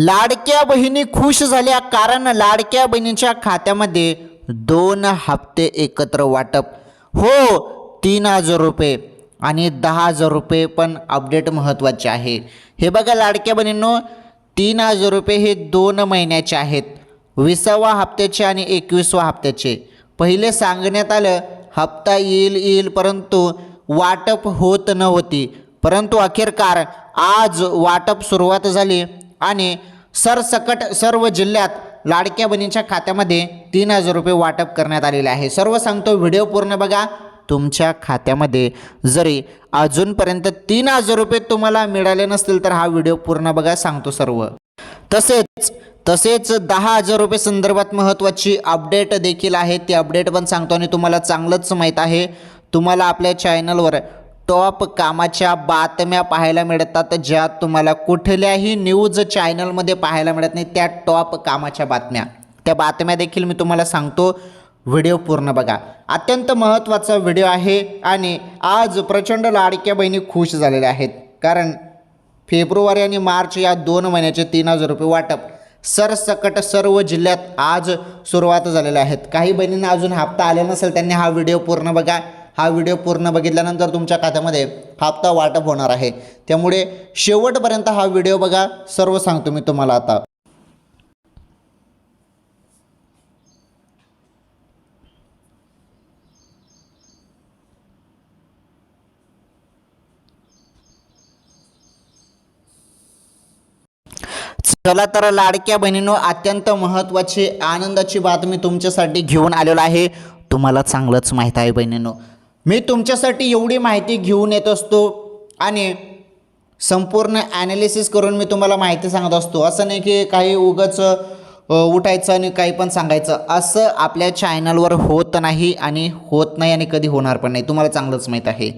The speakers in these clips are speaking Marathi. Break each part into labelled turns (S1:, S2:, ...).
S1: लाडक्या बहिणी खुश झाल्या कारण लाडक्या बहिणीच्या खात्यामध्ये 2 हप्ते एकत्र वाटप. हो, 3,000 रुपये आणि 10,000 रुपये पण अपडेट महत्त्वाचे आहे. हे बघा लाडक्या बहिणींनो, 3,000 रुपये हे 2 महिन्याचे आहेत, 20व्या हप्त्याचे आणि 21व्या हप्त्याचे. पहिले सांगण्यात आलं हप्ता येईल परंतु वाटप होत नव्हती, परंतु अखेरकार आज वाटप सुरुवात झाली आणि सरसकट सर्व जिल्ह्यात लाडक्या बहिणीच्या खात्यामध्ये 3,000 रुपये वाटप करण्यात आलेले आहे. सर्व सांगतो, व्हिडिओ पूर्ण बघा. तुमच्या खात्यामध्ये जरी अजूनपर्यंत 3,000 रुपये तुम्हाला मिळाले नसतील तर हा व्हिडिओ पूर्ण बघा, सांगतो सर्व. तसेच 10,000 रुपये संदर्भात महत्त्वाची अपडेट देखील आहे, ती अपडेट पण सांगतो. आणि तुम्हाला चांगलंच माहीत आहे, तुम्हाला आपल्या चॅनलवर टॉप कामाच्या बातम्या पाहायला मिळतात, ज्या तुम्हाला कुठल्याही न्यूज चॅनलमध्ये पाहायला मिळत नाही. त्या टॉप कामाच्या बातम्या, त्या बातम्या देखील मी तुम्हाला सांगतो. व्हिडिओ पूर्ण बघा, अत्यंत महत्त्वाचा व्हिडिओ आहे. आणि आज प्रचंड लाडक्या बहिणी खुश झालेल्या आहेत, कारण फेब्रुवारी आणि मार्च या 2 महिन्याचे 3,000 रुपये वाटप सरसकट सर्व जिल्ह्यात आज सुरुवात झालेल्या आहेत. काही बहिणींना अजून हप्ता आले नसेल, त्यांनी हा व्हिडिओ पूर्ण बघा. हा व्हिडिओ पूर्ण बघितल्यानंतर तुमच्या खात्यामध्ये हप्ता वाटप होणार आहे, त्यामुळे शेवटपर्यंत हा व्हिडिओ बघा. सर्व सांगतो मी तुम्हाला आता. चला तर लाडक्या बहिणींनो, अत्यंत महत्त्वाची आनंदाची बातमी तुमच्यासाठी घेऊन आलेलो आहे. तुम्हाला चांगलंच माहीत आहे बहिणींनो, मी तुमच्यासाठी एवढी माहिती घेऊन येत असतो आणि संपूर्ण ॲनालिसिस करून मी तुम्हाला माहिती सांगत असतो. असं नाही की काही उगाच उठायचं आणि काही पण सांगायचं, असं आपल्या चॅनलवर होत नाही आणि होत नाही आणि कधी होणार पण नाही. तुम्हाला चांगलंच माहीत आहे,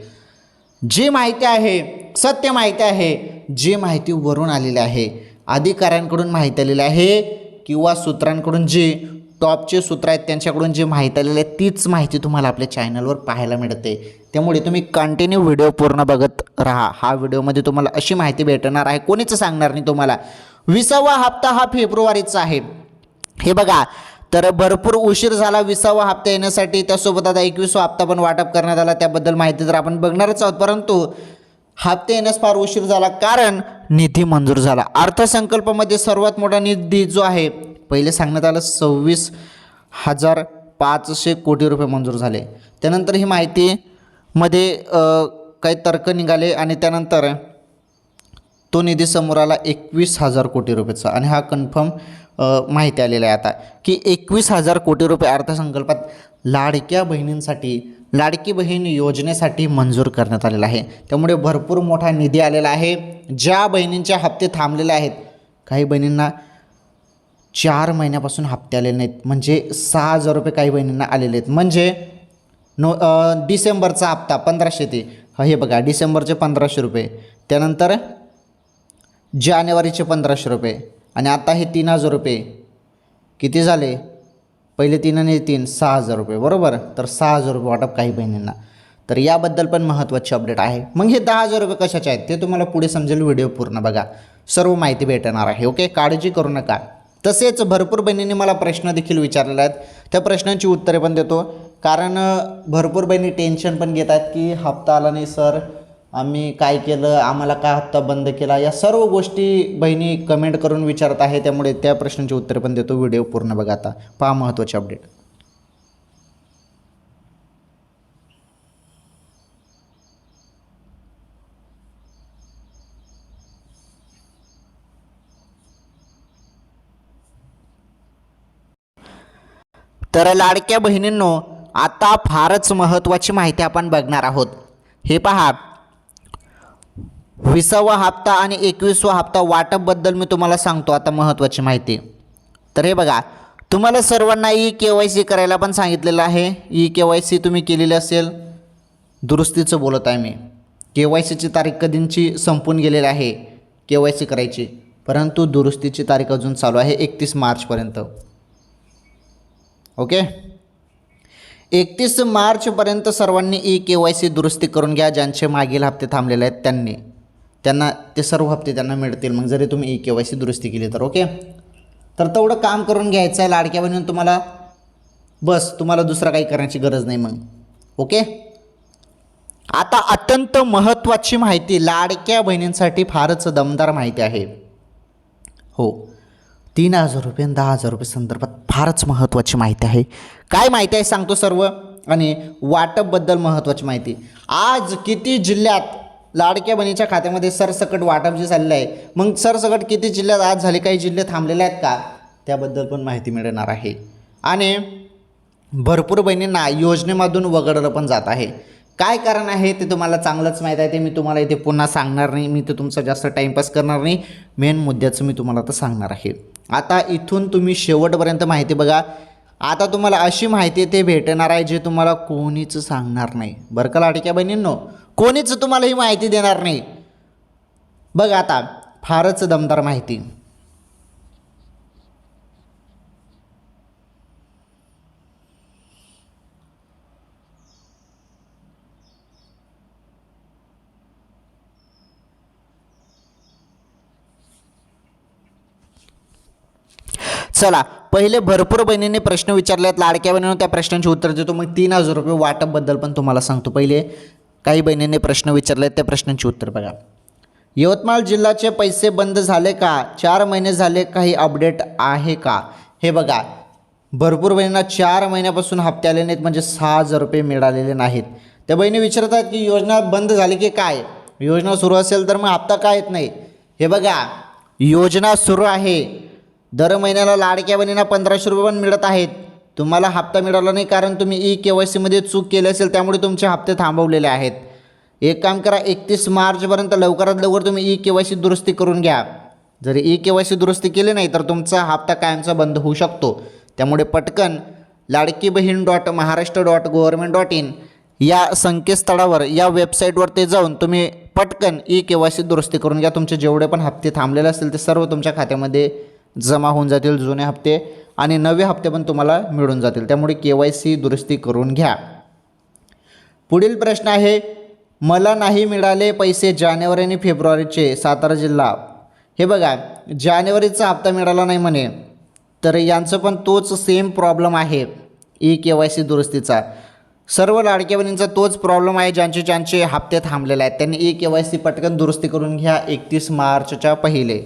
S1: जी माहिती आहे सत्य माहिती आहे, जी माहिती वरून आलेली आहे, अधिकाऱ्यांकडून माहिती आलेली आहे किंवा सूत्रांकडून, जी टॉपचे सूत्र आहेत त्यांच्याकडून जी माहिती आलेली आहे, तीच माहिती तुम्हाला आपल्या चॅनलवर पाहायला मिळते. त्यामुळे तुम्ही कंटिन्यू व्हिडिओ पूर्ण बघत राहा. हा व्हिडिओमध्ये तुम्हाला अशी माहिती भेटणार आहे, कोणीच सांगणार नाही तुम्हाला. 20वा हप्ता हा फेब्रुवारीचा आहे. हे बघा, तर भरपूर उशीर झाला 20वा हप्ता येण्यासाठी. त्यासोबत आता 21वा हप्ता पण वाटप करण्यात आला, त्याबद्दल माहिती तर आपण बघणारच आहोत. परंतु हप्ते येण्यास फार उशीर झाला कारण निधी मंजूर झाला. अर्थसंकल्पामध्ये सर्वात मोठा निधी जो आहे, पहिले सांगण्यात आलं 26,500 कोटी रुपये मंजूर झाले. त्यानंतर ही माहितीमध्ये काही तर्क निघाले आणि त्यानंतर तो निधी समोर आला 21,000 कोटी रुपयेचा. आणि हा कन्फर्म माहिती आलेला आहे आता की 21,000 कोटी रुपये अर्थसंकल्पात लाडक्या बहिणींसाठी, लाडकी बहीण योजनेसाठी मंजूर करण्यात आलेला आहे. त्यामुळे भरपूर मोठा निधी आलेला आहे. ज्या बहिणींचे हप्ते थांबलेले आहेत, काही बहिणींना 4 महिन्यापासून हप्ते आलेले नाहीत, म्हणजे 6,000 रुपये काही बहिणींना आलेले आहेत. म्हणजे डिसेंबरचा हप्ता 1,500 ते हे बघा, डिसेंबरचे 1,500 रुपये, त्यानंतर जानेवारीचे 1,500 रुपये आणि आता हे 3,000 रुपये. किती झाले? पहिले 3 आणि 3 6,000 रुपये, बरोबर. तर 6,000 रुपये वाटप काही बहिणींना. तर याबद्दल पण महत्त्वाची अपडेट आहे. मग हे 10,000 रुपये कशाचे आहेत ते तुम्हाला पुढे समजेल. व्हिडिओ पूर्ण बघा, सर्व माहिती भेटणार आहे. ओके, काळजी करू नका. तसेच भरपूर बहिणींनी मला प्रश्न देखील विचारलेले आहेत, त्या प्रश्नांची उत्तरे पण देतो. कारण भरपूर बहिणी टेन्शन पण घेत आहेत की हप्ता आला नाही सर, आम्ही काय केलं, आम्हाला काय हप्ता बंद केला, या सर्व गोष्टी बहिणी कमेंट करून विचारत आहे. त्यामुळे त्या प्रश्नांची उत्तरे पण देतो. व्हिडिओ पूर्ण बघा. आता पहा महत्त्वाची अपडेट. तर लाडक्या बहिणींनो, आता फारच महत्त्वाची माहिती आपण बघणार आहोत. हे पहा, 20वा हप्ता आणि 21वा हप्ता वाटपबद्दल मी तुम्हाला सांगतो आता महत्त्वाची माहिती. तर हे बघा, तुम्हाला सर्वांना KYC करायला पण सांगितलेलं आहे. KYC तुम्ही केलेली असेल, दुरुस्तीचं बोलत आहे मी. KYCची तारीख कधीची संपून गेलेली आहे KYC करायची, परंतु दुरुस्तीची तारीख अजून चालू आहे 31 मार्चपर्यंत. ओके, 31 मार्चपर्यंत सर्वांनी KYC दुरुस्ती करून घ्या, ज्यांचे मागील हप्ते थांबलेले आहेत त्यांनी. त्यांना ते सर्व हप्ते त्यांना मिळतील मग जरी तुम्ही KYC दुरुस्ती केली तर. ओके, तर तेवढं काम करून घ्यायचं आहे लाडक्या बहिणीनं तुम्हाला, बस तुम्हाला दुसरं काही करण्याची गरज नाही मग. ओके, आता अत्यंत महत्त्वाची माहिती लाडक्या बहिणींसाठी फारच दमदार माहिती आहे. हो, 3,000 रुपये आणि 10,000 रुपये संदर्भात फारच महत्त्वाची माहिती आहे. काय माहिती आहे सांगतो सर्व, आणि वाटपबद्दल महत्त्वाची माहिती. आज किती जिल्ह्यात लाडक्या बहिणीच्या खात्यामध्ये सरसकट वाटप जे चाललं आहे, मग सरसकट किती जिल्ह्यात आज झाले, काही जिल्हे थांबलेले आहेत का, त्याबद्दल पण माहिती मिळणार आहे. आणि भरपूर बहिणींना योजनेमधून वगळलं पण जात आहे. काय कारण आहे ते तुम्हाला चांगलंच माहीत आहे, ते मी तुम्हाला इथे पुन्हा सांगणार नाही. मी ते तुमचा जास्त टाईमपास करणार नाही, मेन मुद्द्याचं मी तुम्हाला आता सांगणार आहे. आता इथून तुम्ही शेवटपर्यंत माहिती बघा. आता तुम्हाला अशी माहिती ते भेटणार आहे जे तुम्हाला कोणीच सांगणार नाही बरं का लाडक्या बहिणींनो, कोणीच तुम्हाला ही माहिती देणार नाही. बघा आता फारच दमदार माहिती. चला, पहिले भरपूर बहिणींनी प्रश्न विचारले आहेत लाडक्या बहिणींनो, त्या प्रश्नांची उत्तर देतो. मग 3,000 रुपये वाटपबद्दल पण तुम्हाला सांगतो. पहिले काही बहिणींनी प्रश्न विचारले आहेत त्या प्रश्नांची उत्तर बघा. यवतमाळ जिल्ह्याचे पैसे बंद झाले का, 4 महिने झाले, काही अपडेट आहे का. हे बघा, भरपूर बहिणींना 4 महिन्यापासून हप्ते आले नाहीत, म्हणजे 6,000 रुपये मिळालेले नाहीत. त्या बहिणी विचारत आहेत की योजना बंद झाली की काय, योजना सुरू असेल तर मग हप्ता का येत नाही. हे बघा, योजना सुरू आहे. दर महिन्याला लाडक्या बहिणींना 1,500 रुपये पण मिळत आहेत. तुम्हाला हप्ता मिळाला नाही कारण तुम्ही KYCमध्ये चूक केली असेल, त्यामुळे तुमचे हप्ते थांबवलेले आहेत. एक काम करा, 31 मार्चपर्यंत लवकरात लवकर तुम्ही KYC दुरुस्ती करून घ्या. जरी KYC दुरुस्ती केली नाही तर तुमचा हप्ता कायमचा बंद होऊ शकतो. त्यामुळे पटकन ladkibhin.maharashtra.government.in या संकेतस्थळावर, या वेबसाईटवर ते जाऊन तुम्ही पटकन KYC दुरुस्ती करून घ्या. तुमचे जेवढे पण हप्ते थांबलेले असतील ते सर्व तुमच्या खात्यामध्ये जमा होऊन जातील, जुने हप्ते आणि नवे हप्ते पण तुम्हाला मिळून जातील. त्यामुळे KYC दुरुस्ती करून घ्या. पुढील प्रश्न आहे, मला नाही मिळाले पैसे जानेवारी आणि फेब्रुवारीचे, सातारा जिल्हा. हे बघा, जानेवारीचा हप्ता मिळाला नाही म्हणे, तर यांचं पण तोच सेम प्रॉब्लेम आहे KYC दुरुस्तीचा. सर्व लाडक्या बहिणींचा तोच प्रॉब्लेम आहे. ज्यांचे हप्ते थांबलेले आहेत त्यांनी KYC पटकन दुरुस्ती करून घ्या 31 मार्चच्या पहिले.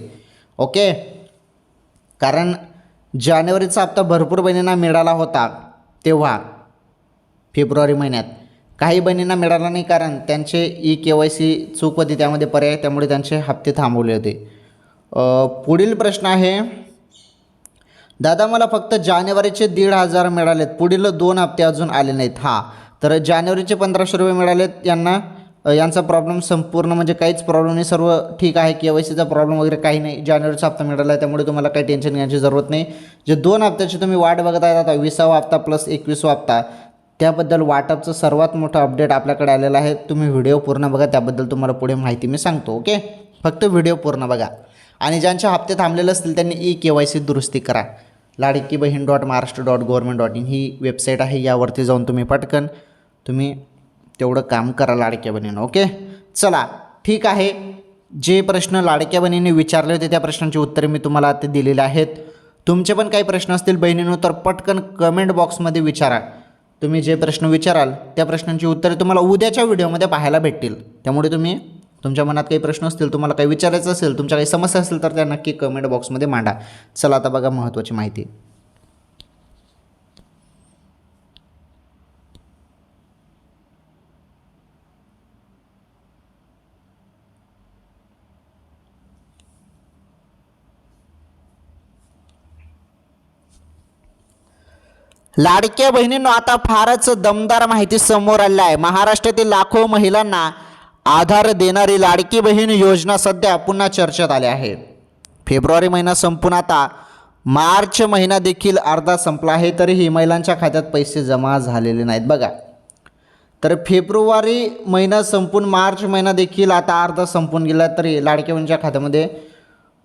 S1: ओके, कारण जानेवारीचा हप्ता भरपूर बहिणींना मिळाला होता तेव्हा फेब्रुवारी महिन्यात. काही बहिणींना मिळाला नाही कारण त्यांचे KYC चूक होती त्यामध्ये पर्याय, त्यामुळे त्यांचे हप्ते थांबवले होते. पुढील प्रश्न आहे, दादा मला फक्त जानेवारीचे 1,500 मिळालेत, पुढील 2 हप्ते अजून आले नाहीत. हां, तर जानेवारीचे 1,500 रुपये मिळालेत यांना. यांचा प्रॉब्लेम संपूर्ण म्हणजे काहीच प्रॉब्लेम नाही, सर्व ठीक आहे. KYCचा प्रॉब्लेम वगैरे काही नाही. जानेवारीचा हप्ता मिळाला आहे त्यामुळे तुम्हाला काही टेन्शन घ्यायची जरूरत नाही. जे 2 हप्त्याची तुम्ही वाट बघत आहे आता, 20वा हप्ता प्लस 21वा हप्ता, त्याबद्दल वाटपचं सर्वात मोठं अपडेट आपल्याकडे आलेलं आहे. तुम्ही व्हिडिओ पूर्ण बघा, त्याबद्दल तुम्हाला पुढे माहिती मी सांगतो. ओके, फक्त व्हिडिओ पूर्ण बघा. आणि ज्यांचे हप्ते थांबलेले असतील त्यांनी KYC दुरुस्ती करा. ladkibhin.maharashtra.government.in ही वेबसाईट आहे, यावरती जाऊन तुम्ही पटकन तुम्ही तेवढं काम करा लाडक्या बहिणीनं. ओके, चला ठीक आहे. जे प्रश्न लाडक्या बहिणींनी विचारले होते त्या प्रश्नांची उत्तरे मी तुम्हाला आता दिलेली आहेत. तुमचे पण काही प्रश्न असतील बहिणींनो तर पटकन कमेंट बॉक्समध्ये विचारा. तुम्ही जे प्रश्न विचाराल त्या प्रश्नांची उत्तरे तुम्हाला उद्याच्या व्हिडिओमध्ये पाहायला भेटतील. त्यामुळे तुम्ही तुमच्या मनात काही प्रश्न असतील, तुम्हाला काही विचारायचं असेल, तुमच्या काही समस्या असेल तर त्या नक्की कमेंट बॉक्समध्ये मांडा. चला आता बघा महत्त्वाची माहिती. लाडक्या बहिणींनो, आता फारच दमदार माहिती समोर आली आहे. महाराष्ट्रातील लाखो महिलांना आधार देणारी लाडकी बहीण योजना सध्या पुन्हा चर्चेत आली आहे. फेब्रुवारी महिना संपून आता मार्च महिना देखील अर्धा संपला आहे, तरीही महिलांच्या खात्यात पैसे जमा झालेले नाहीत. बघा, तर फेब्रुवारी महिना संपून मार्च महिना देखील आता अर्धा संपून गेला, तरी लाडक्या बहिणीच्या खात्यामध्ये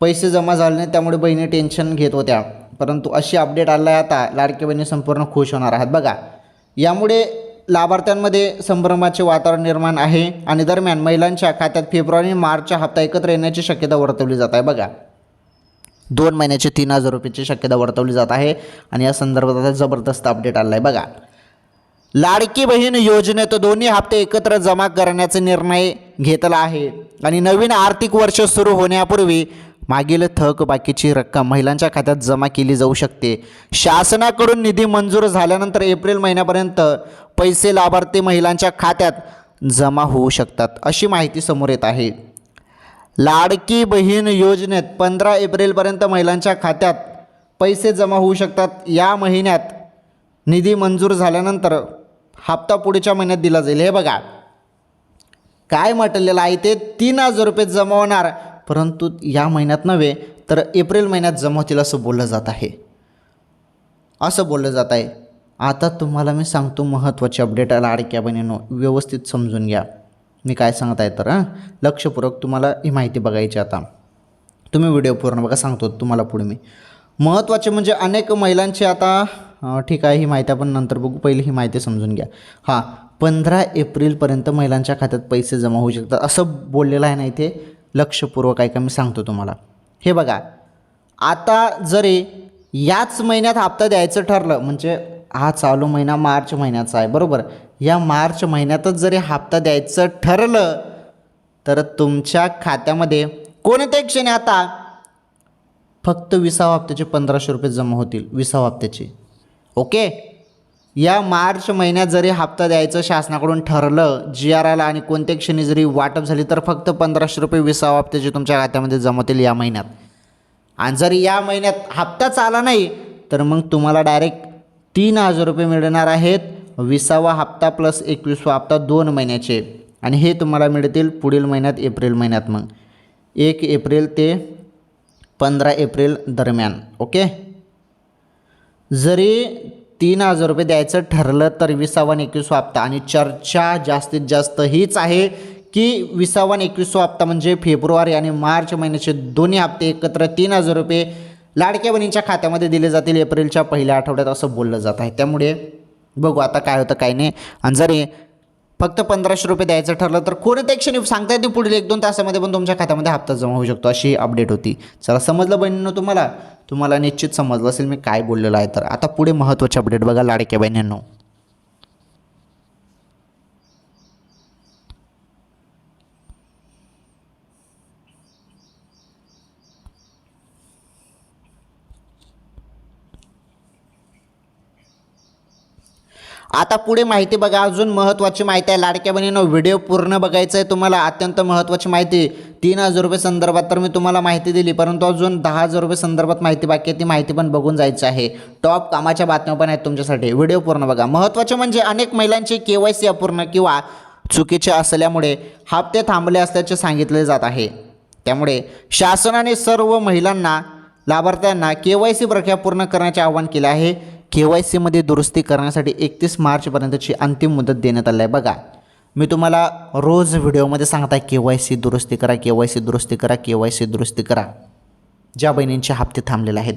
S1: पैसे जमा झाले नाहीत. त्यामुळे बहिणी टेन्शन घेत होत्या, परंतु अशी अपडेट आली आहे आता लाडक्या बहिणी संपूर्ण खुश होणार आहेत. बघा, यामुळे लाभार्थ्यांमध्ये संभ्रमाचे वातावरण निर्माण आहे आणि दरम्यान महिलांच्या खात्यात फेब्रुवारी आणि मार्चचा हप्ता एकत्र येण्याची शक्यता वर्तवली जात आहे. बघा 2 महिन्याचे 3,000 रुपयाची शक्यता वर्तवली जात आहे आणि या संदर्भात आता जबरदस्त अपडेट आला आहे. बघा लाडकी बहीण योजनेत दोन्ही हप्ते एकत्र जमा करण्याचा निर्णय घेतला आहे आणि नवीन आर्थिक वर्ष सुरू होण्यापूर्वी मागील थकबाकीची रक्कम महिलांच्या खात्यात जमा केली जाऊ शकते. शासनाकडून निधी मंजूर झाल्यानंतर एप्रिल महिन्यापर्यंत पैसे लाभार्थी महिलांच्या खात्यात जमा होऊ शकतात अशी माहिती समोर येत आहे. लाडकी बहीण योजनेत 15 एप्रिलपर्यंत महिलांच्या खात्यात पैसे जमा होऊ शकतात. या महिन्यात निधी मंजूर झाल्यानंतर हप्ता पुढच्या महिन्यात दिला जाईल. हे बघा काय म्हटलेलं आहे ते 3,000 रुपये जमा होणार, परंतु या महिन्यात नव्हे तर एप्रिल महिन्यात जमा होतील असं बोललं जात आहे. आता तुम्हाला मी सांगतो महत्त्वाची अपडेट लाडक्या बहिणींनो, व्यवस्थित समजून घ्या मी काय सांगत आहे तर लक्षपूर्वक तुम्हाला ही माहिती बघायची. आता तुम्ही व्हिडिओ पूर्ण बघा, सांगतो तुम्हाला पुढे मी. महत्त्वाचे म्हणजे अनेक महिलांचे आता ठीक आहे ही माहिती आपण नंतर बघू, पहिली ही माहिती समजून घ्या. 15 एप्रिलपर्यंत महिलांच्या खात्यात पैसे जमा होऊ शकतात असं बोललेलं आहे ना इथे, लक्षपूर्वक ऐका मी सांगतो तुम्हाला. हे बघा आता जरी याच महिन्यात हप्ता द्यायचं ठरलं, म्हणजे हा चालू महिना मार्च महिन्याचा आहे बरोबर, या मार्च महिन्यातच जरी हप्ता द्यायचं ठरलं तर तुमच्या खात्यामध्ये कोणत्या क्षणी आता फक्त 20व्या हप्त्याचे 1,500 रुपये जमा होतील. 20व्या हप्त्याचे ओके. या मार्च महिन्यात जरी हप्ता द्यायचं शासनाकडून ठरलं, GR आला आणि कोणत्या क्षणी जरी वाटप झाली तर फक्त 1,500 रुपये 20व्या हप्त्याचे तुमच्या खात्यामध्ये जमा होतील या महिन्यात. आणि जर या महिन्यात हप्ताच आला नाही तर मग तुम्हाला डायरेक्ट 3,000 रुपये मिळणार आहेत. 20वा हप्ता प्लस 21वा हप्ता 2 महिन्याचे, आणि हे तुम्हाला मिळतील पुढील महिन्यात एप्रिल महिन्यात, मग 1 एप्रिल ते 15 एप्रिल दरम्यान. ओके. जरी 3,000 रुपये द्यायचं ठरलं तर 20वा आणि 21वा हप्ता, आणि चर्चा जास्तीत जास्त हीच आहे की 20वा आणि 21वा हप्ता म्हणजे फेब्रुवारी आणि मार्च महिन्याचे दोन्ही हप्ते एकत्र 3,000 रुपये लाडक्या बहिणींच्या खात्यामध्ये दिले जातील एप्रिलच्या पहिल्या आठवड्यात असं बोललं जात आहे. त्यामुळे बघू आता काय होतं काय नाही. आणि जरी फक्त 1,500 रुपये द्यायचं ठरलं तर कोणत्या क्षणी सांगता येते पुढील 1-2 तासामध्ये पण तुमच्या खात्यामध्ये हप्ता जमा होऊ शकतो अशी अपडेट होती. चला समजलं बहिणींनो, तुम्हाला निश्चित समजलं असेल मी काय बोललेलं आहे. तर आता पुढे महत्त्वाचे अपडेट बघा लाडक्या बहिणींनो. आता पुढे माहिती बघा, अजून महत्त्वाची माहिती आहे लाडक्या बहिणींनो, व्हिडिओ पूर्ण बघायचं आहे तुम्हाला. अत्यंत महत्त्वाची माहिती 3,000 रुपये संदर्भात तर मी तुम्हाला माहिती दिली, परंतु अजून 10,000 रुपये संदर्भात माहिती बाकी आहे, ती माहिती पण बघून जायचं आहे. टॉप कामाच्या बातम्या पण आहेत तुमच्यासाठी, व्हिडिओ पूर्ण बघा. महत्त्वाचे म्हणजे अनेक महिलांचे KYC अपूर्ण किंवा चुकीचे असल्यामुळे हप्ते थांबले असल्याचे सांगितले जात आहे. त्यामुळे शासनाने सर्व महिलांना लाभार्थ्यांना KYC प्रक्रिया पूर्ण करण्याचे आवाहन केले आहे. KYC मध्ये दुरुस्ती करण्यासाठी 31 मार्चपर्यंतची अंतिम मुदत देण्यात आली आहे. बघा मी तुम्हाला रोज व्हिडिओमध्ये सांगत आहे KYC दुरुस्ती करा, KYC दुरुस्ती करा, KYC दुरुस्ती करा ज्या बहिणींचे हप्ते थांबलेले आहेत.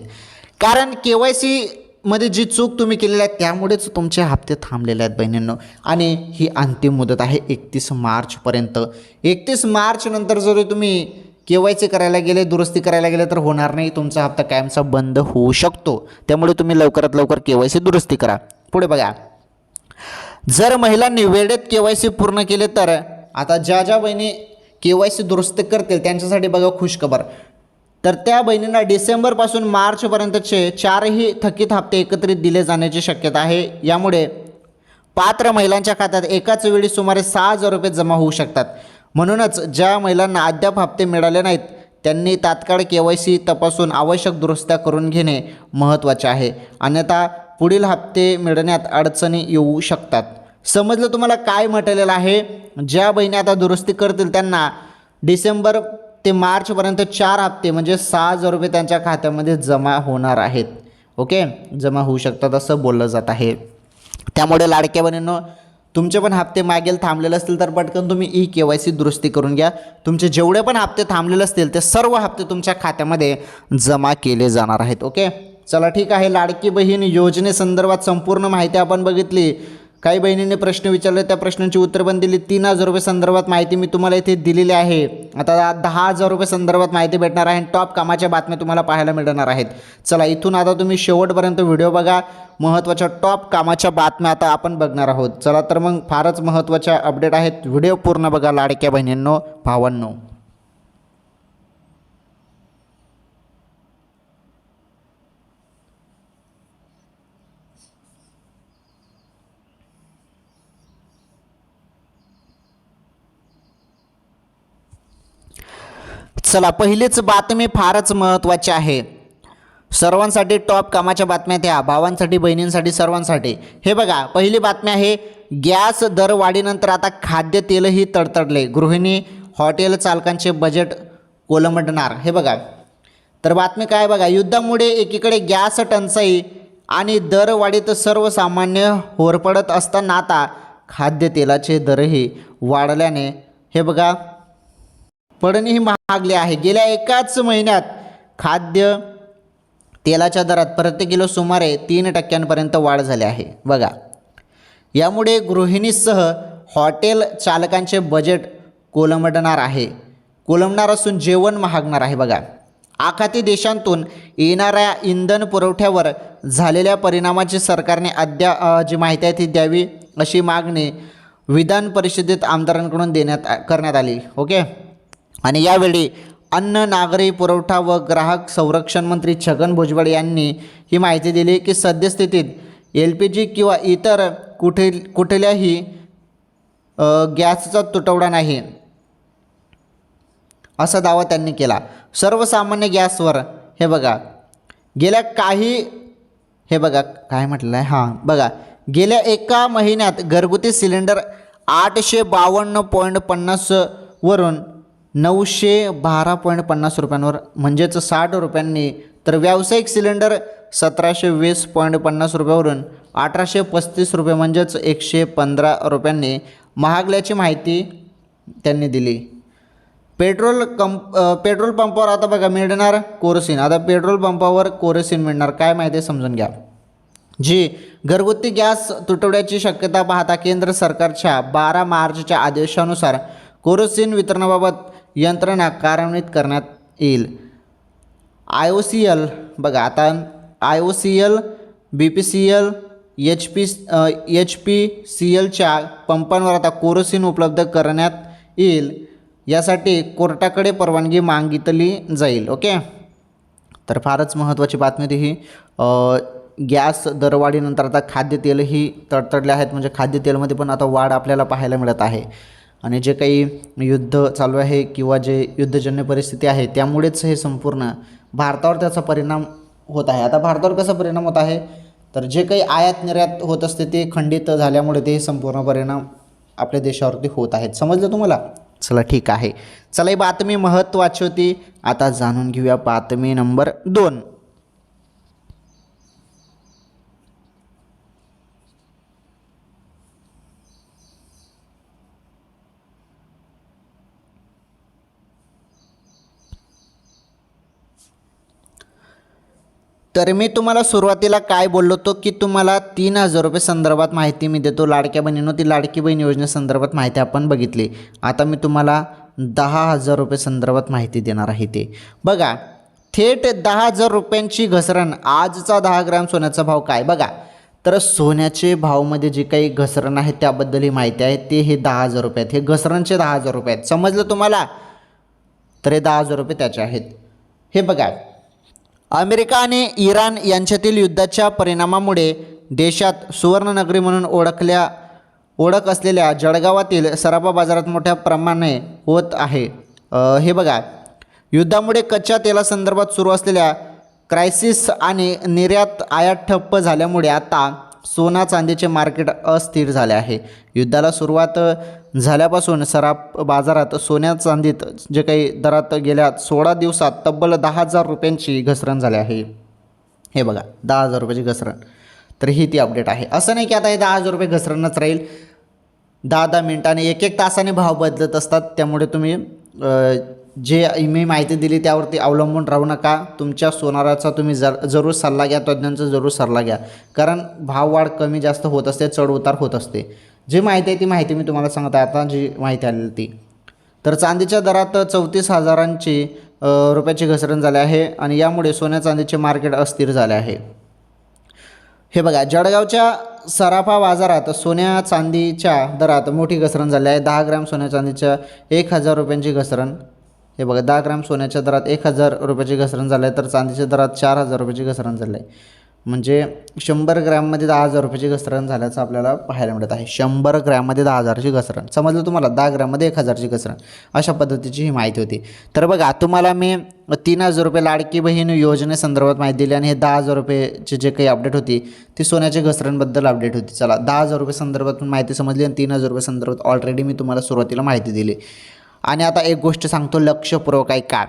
S1: कारण KYC मध्ये जी चूक तुम्ही केलेली आहे त्यामुळेच तुमचे हप्ते थांबलेले आहेत बहिणींनो. आणि ही अंतिम मुदत आहे 31 मार्चपर्यंत. 31 मार्च नंतर जर तुम्ही KYC करायला गेले, दुरुस्ती करायला गेले तर होणार नाही, तुमचा हप्ता कायमचा बंद होऊ शकतो. त्यामुळे तुम्ही लवकरात लवकर KYC दुरुस्ती करा. पुढे बघा, जर महिलांनी वेळेत KYC पूर्ण केले तर आता ज्या बहिणी KYC दुरुस्ती करतील त्यांच्यासाठी बघा खुशखबर. तर त्या बहिणींना डिसेंबरपासून मार्चपर्यंतचे 4ही थकीत हप्ते एकत्रित दिले जाण्याची शक्यता आहे. यामुळे पात्र महिलांच्या खात्यात एकाच वेळी सुमारे 6,000 रुपये जमा होऊ शकतात. म्हणूनच ज्या महिलांना अद्याप हप्ते मिळाले नाहीत त्यांनी तात्काळ KYC तपासून आवश्यक दुरुस्त्या करून घेणे महत्त्वाचे आहे, अन्यथा पुढील हप्ते मिळण्यात अडचणी येऊ शकतात. समजलं तुम्हाला काय म्हटलेलं आहे? ज्या बहिणी आता दुरुस्ती करतील त्यांना डिसेंबर ते मार्चपर्यंत 4 हप्ते म्हणजे 6,000 रुपये त्यांच्या खात्यामध्ये जमा होणार आहेत. ओके, जमा होऊ शकतात असं बोललं जात आहे. त्यामुळे लाडक्या बहिणींनो, तुमचे पण हप्ते मागेल थांबलेले असतील तर पटकन तुम्ही KYC दुरुस्ती करून घ्या. तुमचे जेवढे पण हप्ते थांबलेले असतील ते सर्व हप्ते तुमच्या खात्यामध्ये जमा केले जाणार आहेत. ओके, चला ठीक आहे. लाडकी बहीण योजनेसंदर्भात संपूर्ण माहिती आपण बघितली. काही बहिणींनी प्रश्न विचारले, त्या प्रश्नांची उत्तर पण दिली. 3,000 रुपये संदर्भात माहिती मी तुम्हाला इथे दिलेली आहे. आता 10,000 रुपये संदर्भात माहिती भेटणार आहे. टॉप कामाच्या बातम्या तुम्हाला पाहायला मिळणार आहेत. चला इथून आता तुम्ही शेवटपर्यंत व्हिडिओ बघा. महत्त्वाच्या टॉप कामाच्या बातम्या आता आपण बघणार आहोत. चला तर मग फारच महत्त्वाच्या अपडेट आहेत. व्हिडिओ पूर्ण बघा लाडक्या बहिणींनो, भावांनो. चला पहिलीच बातमी फारच महत्त्वाची आहे. सर्वांसाठी टॉप कामाच्या बातम्या त्या, भावांसाठी बहिणींसाठी सर्वांसाठी. हे बघा पहिली बातमी आहे, गॅस दरवाढीनंतर आता खाद्यतेलही तडतडले, गृहिणी हॉटेल चालकांचे बजेट कोलमडणार. हे बघा तर बातमी काय बघा, युद्धामुळे एकीकडे गॅस टंचाई आणि दरवाढीत सर्वसामान्य होरपळत असताना आता खाद्यतेलाचे दरही वाढल्याने हे बघा पडणीही महागली आहे. गेल्या एकाच महिन्यात खाद्य तेलाच्या दरात प्रति किलो सुमारे 3% वाढ झाली आहे. बघा यामुळे गृहिणीसह हॉटेल चालकांचे बजेट कोलमडणार असून जेवण महागणार आहे. बघा आखाती देशांतून येणाऱ्या इंधन पुरवठ्यावर झालेल्या परिणामाची सरकारने जी माहिती आहे ती द्यावी अशी मागणी विधान परिषदेत आमदारांकडून करण्यात आली. ओके. आणि यावेळी अन्न नागरी पुरवठा व ग्राहक संरक्षण मंत्री छगन भुजबळ यांनी ही माहिती दिली की सद्यस्थितीत LPG किंवा इतर कुठल्याही गॅसचा तुटवडा नाही असा दावा त्यांनी केला. सर्वसामान्य गॅसवर हे बघा काय म्हटलं आहे बघा गेल्या एका महिन्यात घरगुती सिलेंडर 852.50 वरून 912.50 रुपयांवर म्हणजेच 60 रुपयांनी, तर व्यावसायिक सिलेंडर 1720.50 रुपयावरून 1835 रुपये म्हणजेच 115 रुपयांनी महागल्याची माहिती त्यांनी दिली. पेट्रोल पंपावर आता बघा मिळणार कोरोसिन. आता पेट्रोल पंपावर कोरोसिन मिळणार काय माहिती समजून घ्या. जी घरगुती गॅस तुटवड्याची शक्यता पाहता केंद्र सरकारच्या 12 मार्चच्या आदेशानुसार कोरोसिन वितरणाबाबत यंत्रणा कार्यान्वित करण्यात येईल. IOCL बघा आता IOCL, BPCL, HPCLच्या पंपांवर आता कोरोसिन उपलब्ध करण्यात येईल. यासाठी कोर्टाकडे परवानगी मागितली जाईल. ओके. तर फारच महत्त्वाची बातमी ती ही. गॅस दरवाढीनंतर आता खाद्यतेलही तडतडले आहेत, म्हणजे खाद्यतेलमध्ये पण आता वाढ आपल्याला पाहायला मिळत आहे. आणि जे काही युद्ध चालू आहे किंवा जे युद्धजन्य परिस्थिती आहे त्यामुळेच हे संपूर्ण भारतावर त्याचा परिणाम होत आहे. आता भारतावर कसा परिणाम होत आहे, तर जे काही आयात निर्यात होत असते ते खंडित झाल्यामुळे ते संपूर्ण परिणाम आपल्या देशावरती होत आहेत. समजलं तुम्हाला? चला ठीक आहे. चला ही बातमी महत्त्वाची होती. आता जाणून घेऊया बातमी नंबर 2. तर मी तुम्हाला सुरुवातीला काय बोललो होतो की तुम्हाला 3,000 रुपये संदर्भात माहिती मी देतो लाडक्या बहिणींनो. ती लाडकी बहीण योजनेसंदर्भात माहिती आपण बघितली. आता मी तुम्हाला 10,000 रुपये संदर्भात माहिती देणार आहे. ते बघा थेट 10,000 रुपयांची घसरण. आजचा 10 ग्रॅम सोन्याचा भाव काय बघा, तर सोन्याचे भावमध्ये जे काही घसरण आहे त्याबद्दल ही माहिती आहे. ते हे 10,000 रुपये आहेत. हे घसरणचे 10,000 रुपये आहेत. समजलं तुम्हाला? तर हे 10,000 रुपये त्याचे आहेत. हे बघा अमेरिका आणि इराण यांच्यातील युद्धाच्या परिणामामुळे देशात सुवर्णनगरी म्हणून ओळख असलेल्या जळगावातील सराफा बाजारात मोठ्या प्रमाणे होत आहे. हे बघा युद्धामुळे कच्च्या तेलासंदर्भात सुरू असलेल्या क्रायसिस आणि निर्यात आयात ठप्प झाल्यामुळे आता सोना चांदीचे मार्केट अस्थिर झाले आहे. युद्धाला सुरुवात झाल्यापासून सराफ बाजारात सोन्या चांदीत जे काही दरात गेल्या 16 दिवसात तब्बल 10,000 रुपयांची घसरण झाली आहे. हे बघा 10,000 रुपयाची घसरण. तर ही ती अपडेट आहे. असं नाही की आता हे 10,000 रुपये घसरणच राहील. 10-10 मिनिटांनी 1-1 तासाने भाव बदलत असतात. त्यामुळे तुम्ही जे मी माहिती दिली त्यावरती अवलंबून राहू नका. तुमच्या सोनाराचा तुम्ही जरूर सल्ला घ्या, तज्ज्ञांचा जरूर सल्ला घ्या, कारण भाववाढ कमी जास्त होत असते, चढ उतार होत असते. जी माहिती आहे ती माहिती मी तुम्हाला सांगत आहे आता, जी माहिती आलेली ती. तर चांदीच्या दरात 34,000 रुपयाची घसरण झाली आहे आणि यामुळे सोन्या चांदीचे मार्केट अस्थिर झाले आहे. हे बघा, जळगावच्या सराफा बाजारात सोन्या चांदीच्या दरात मोठी घसरण झाली आहे. 10 ग्रॅम सोन्या चांदीच्या 1,000 रुपयांची घसरण. हे बघा, 10 ग्रॅम सोन्याच्या दरात 1,000 रुपयाची घसरण झाली आहे, तर चांदीच्या दरात 4,000 रुपयाची घसरण झाली आहे. म्हणजे 100 ग्रॅममध्ये 10,000 रुपयाची घसरण झाल्याचं आपल्याला पाहायला मिळत आहे. 100 ग्रॅममध्ये 10,000ची घसरण, समजलं तुम्हाला? 10 ग्रॅममध्ये 1,000ची घसरण, अशा पद्धतीची ही माहिती होती. तर बघा, तुम्हाला मी 3,000 रुपये लाडकी बहीण योजनेसंदर्भात माहिती दिली आणि हे 10,000 रुपयेची जे काही अपडेट होती ती सोन्याच्या घसरणबद्दल अपडेट होती. चला, 10,000 रुपये संदर्भात माहिती समजली आणि 3,000 रुपये संदर्भात ऑलरेडी मी तुम्हाला सुरुवातीला माहिती दिली. आणि आता एक गोष्ट सांगतो, लक्षपूर्वक ऐका.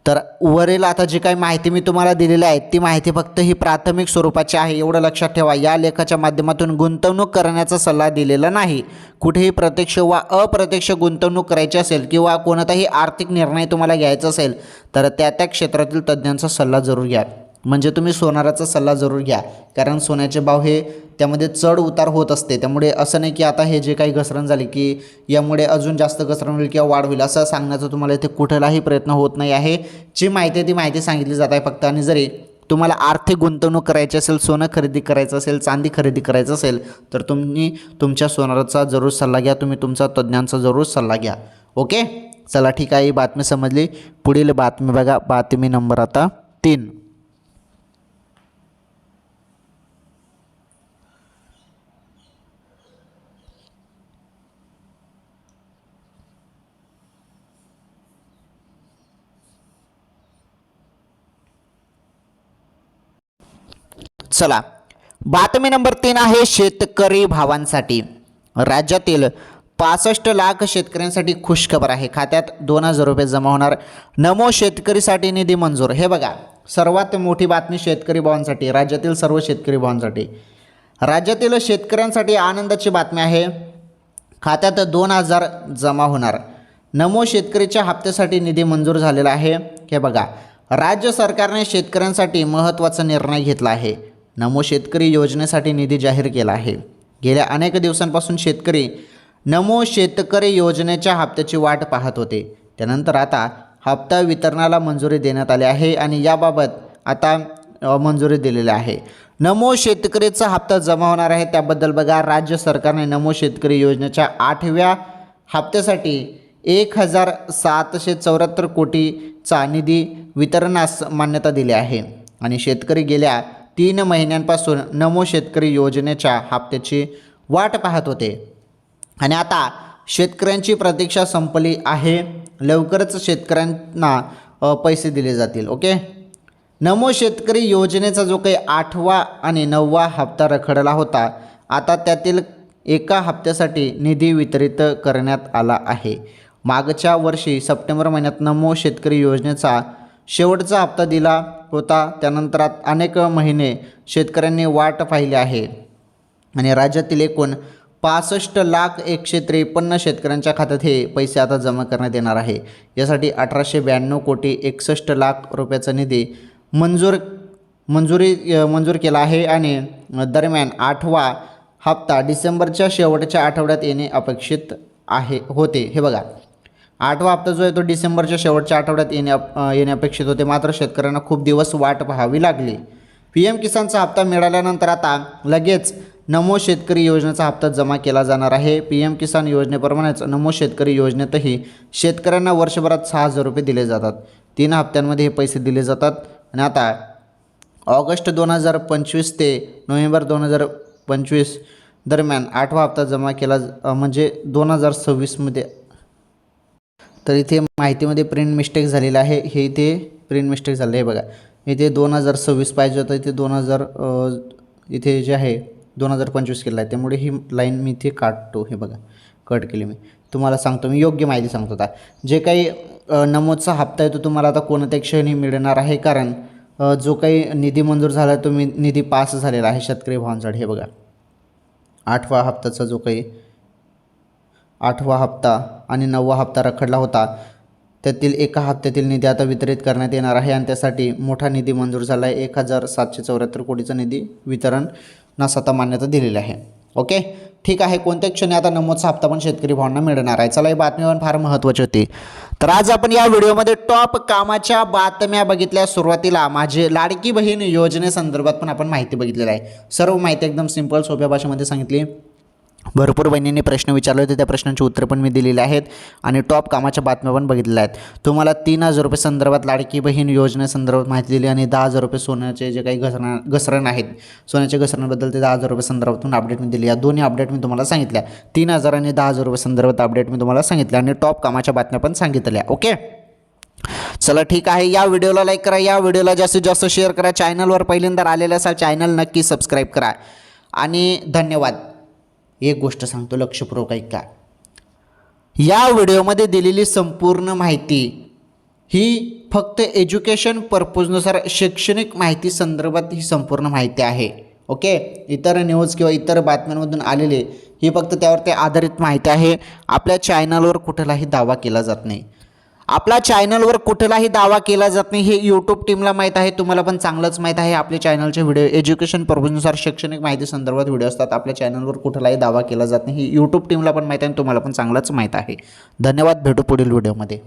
S1: तर वरील आता जी काही माहिती मी तुम्हाला दिलेली आहे ती माहिती फक्त ही प्राथमिक स्वरूपाची आहे, एवढं लक्षात ठेवा. या लेखाच्या माध्यमातून गुंतवणूक करण्याचा सल्ला दिलेला नाही. कुठेही प्रत्यक्ष वा अप्रत्यक्ष गुंतवणूक करायची असेल किंवा कोणताही आर्थिक निर्णय तुम्हाला घ्यायचा असेल तर त्या त्या क्षेत्रातील तज्ज्ञांचा सल्ला जरूर घ्या. म्हणजे तुम्ही सोनाराचा सल्ला जरूर घ्या, कारण सोन्याचे भाव हे त्यामध्ये चढ उतार होत असते. त्यामुळे असं नाही की आता हे जे काही घसरण झाली की यामुळे अजून जास्त घसरण होईल किंवा वाढ होईल असं सांगण्याचा तुम्हाला इथे कुठलाही प्रयत्न होत नाही आहे. जी माहिती आहे ती माहिती सांगितली जात आहे फक्त. आणि जरी तुम्हाला आर्थिक गुंतवणूक करायची असेल, सोनं खरेदी करायचं असेल, चांदी खरेदी करायचं असेल तर तुम्ही तुमच्या सोनाराचा जरूर सल्ला घ्या, तुम्ही तुमचा तज्ज्ञांचा जरूर सल्ला घ्या. ओके, चला ठीक आहे, ही बातमी समजली. पुढील बातमी बघा, बातमी नंबर आता 3. चला, बातमी नंबर 3 आहे शेतकरी भावांसाठी. राज्यातील 65 लाख शेतकऱ्यांसाठी खुशखबर आहे. खात्यात 2,000 रुपये जमा होणार. नमो शेतकरीसाठी निधी मंजूर. हे बघा, सर्वात मोठी बातमी शेतकरी भावांसाठी, राज्यातील सर्व शेतकरी भावांसाठी. राज्यातील शेतकऱ्यांसाठी आनंदाची बातमी आहे. खात्यात 2,000 जमा होणार. नमो शेतकरीच्या हप्त्यासाठी निधी मंजूर झालेला आहे. हे बघा, राज्य सरकारने शेतकऱ्यांसाठी महत्त्वाचा निर्णय घेतला आहे. नमो शेतकरी योजनेसाठी निधी जाहीर केला आहे. गेल्या अनेक दिवसांपासून शेतकरी नमो शेतकरी योजनेच्या हप्त्याची वाट पाहत होते. त्यानंतर आता हप्ता वितरणाला मंजुरी देण्यात आली आहे आणि याबाबत आता मंजुरी दिलेली आहे. नमो शेतकरीचा हप्ता जमा होणार आहे. त्याबद्दल बघा, राज्य सरकारने नमो शेतकरी योजनेच्या 8व्या हप्त्यासाठी 1,774 कोटीचा निधी वितरणास मान्यता दिली आहे. आणि शेतकरी गेल्या 3 महिन्यांपासून नमो शेतकरी योजनेच्या हप्त्याची वाट पाहत होते आणि आता शेतकऱ्यांची प्रतीक्षा संपली आहे. लवकरच शेतकऱ्यांना पैसे दिले जातील. ओके, नमो शेतकरी योजनेचा जो काही 8वा आणि 9वा हप्ता रखडला होता, आता त्यातील एका हप्त्यासाठी निधी वितरित करण्यात आला आहे. मागच्या वर्षी सप्टेंबर महिन्यात नमो शेतकरी योजनेचा शेवटचा हप्ता दिला होता. त्यानंतर अनेक महिने शेतकऱ्यांनी वाट पाहिली आहे आणि राज्यातील एकूण 65,153 शेतकऱ्यांच्या खात्यात हे पैसे आता जमा करण्यात येणार आहे. यासाठी 1,892 कोटी 61 लाख रुपयाचा निधी मंजूर केला आहे आणि दरम्यान 8वा हप्ता डिसेंबरच्या शेवटच्या आठवड्यात येणे अपेक्षित होते. हे बघा, 8वा हप्ता जो आहे तो डिसेंबरच्या शेवटच्या आठवड्यात येणे अपेक्षित होते. मात्र शेतकऱ्यांना खूप दिवस वाट पाहावी लागली. PM किसानचा हप्ता मिळाल्यानंतर आता लगेच नमो शेतकरी योजनेचा हप्ता जमा केला जाणार आहे. PM किसान योजनेप्रमाणेच नमो शेतकरी योजनेतही शेतकऱ्यांना वर्षभरात 6,000 रुपये दिले जातात. 3 हप्त्यांमध्ये हे पैसे दिले जातात आणि आता ऑगस्ट 2025 ते नोव्हेंबर 2025 दरम्यान 8वा हप्ता जमा केला, म्हणजे 2026मध्ये. तर इथे माहितीमध्ये प्रिंट मिस्टेक झालेला आहे. हे इथे प्रिंट मिस्टेक झालं आहे बघा. इथे 2026 पाहिजे होतं, इथे 2000 इथे जे आहे 2025 केलं आहे. त्यामुळे ही लाईन मी इथे काढतो. हे बघा, कट केली मी. तुम्हाला सांगतो, मी योग्य माहिती सांगतो. आता जे काही नमोचा हप्ता आहे तो तुम्हाला आता कोणत्या क्षणी मिळणार आहे, कारण जो काही निधी मंजूर झाला आहे तो निधी पास झालेला आहे शेतकरी भावांसाठी. हे बघा, 8वा हप्त्याचा जो काही 8वा हप्ता आणि 9वा हप्ता रखडला होता. त्यातील एका हप्त्यातील निधी आता वितरित करण्यात येणार आहे आणि त्यासाठी मोठा निधी मंजूर झाला आहे. 1774 कोटीचा निधी वितरणास आता मान्यता दिलेली आहे. ओके, ठीक आहे. कोणत्या क्षणी आता नमोदचा हप्ता पण शेतकरी भावांना मिळणार आहे. चला, ही बातमी पण फार महत्त्वाची होती. तर आज आपण या व्हिडिओमध्ये टॉप कामाच्या बातम्या बघितल्या. सुरुवातीला माझे लाडकी बहीण योजनेसंदर्भात पण आपण माहिती बघितलेली आहे. सर्व माहिती एकदम सिंपल सोप्या भाषेमध्ये सांगितली. भरपूर बहिणींनी प्रश्न विचारले होते, त्या प्रश्नांची उत्तरं पण मी दिलेली आहेत आणि टॉप कामाच्या बातम्या पण बघितलेल्या आहेत. तुम्हाला 3,000 रुपये संदर्भात लाडकी बहीण योजनेसंदर्भात माहिती दिली आणि 10,000 रुपये सोन्याचे जे काही घसरण आहेत, सोन्याच्या घसरणबद्दल ते 10,000 रुपये संदर्भातून अपडेट मी दिली. या दोन्ही अपडेट मी तुम्हाला सांगितल्या. 3,000 आणि 10,000 रुपये संदर्भात अपडेट मी तुम्हाला सांगितल्या आणि टॉप कामाच्या बातम्या पण सांगितल्या. ओके, चला ठीक आहे. या व्हिडिओला लाईक करा, या व्हिडिओला जास्तीत जास्त शेअर करा. चॅनलवर पहिल्यांदा आलेले असाल चॅनल नक्की सबस्क्राईब करा आणि धन्यवाद. एक गोष्ट सांगतो, लक्षपूर्वक ऐका. या व्हिडिओमध्ये दिलेली संपूर्ण माहिती ही फक्त एज्युकेशन पर्पजनुसार शैक्षणिक माहिती संदर्भात ही संपूर्ण माहिती आहे. ओके, इतर न्यूज किंवा इतर बातम्यांमधून आलेले ही फक्त त्यावरती आधारित माहिती आहे. आपल्या चॅनलवर कुठलाही दावा केला जात नाही. आपल्या चॅनलवर कुठलाही दावा केला जात नाही हे यूट्यूब टीमला माहीत आहे, तुम्हाला पण चांगलंच माहीत आहे. आपल्या चॅनलचे व्हिडिओ एज्युकेशन पर्पजनुसार शैक्षणिक माहिती संदर्भात व्हिडिओ असतात. आपल्या चॅनलवर कुठलाही दावा केला जात नाही हे यूट्यूब टीमला पण माहीत आहे आणि तुम्हाला पण चांगलंच माहीत आहे. धन्यवाद. भेटू पुढील व्हिडिओमध्ये.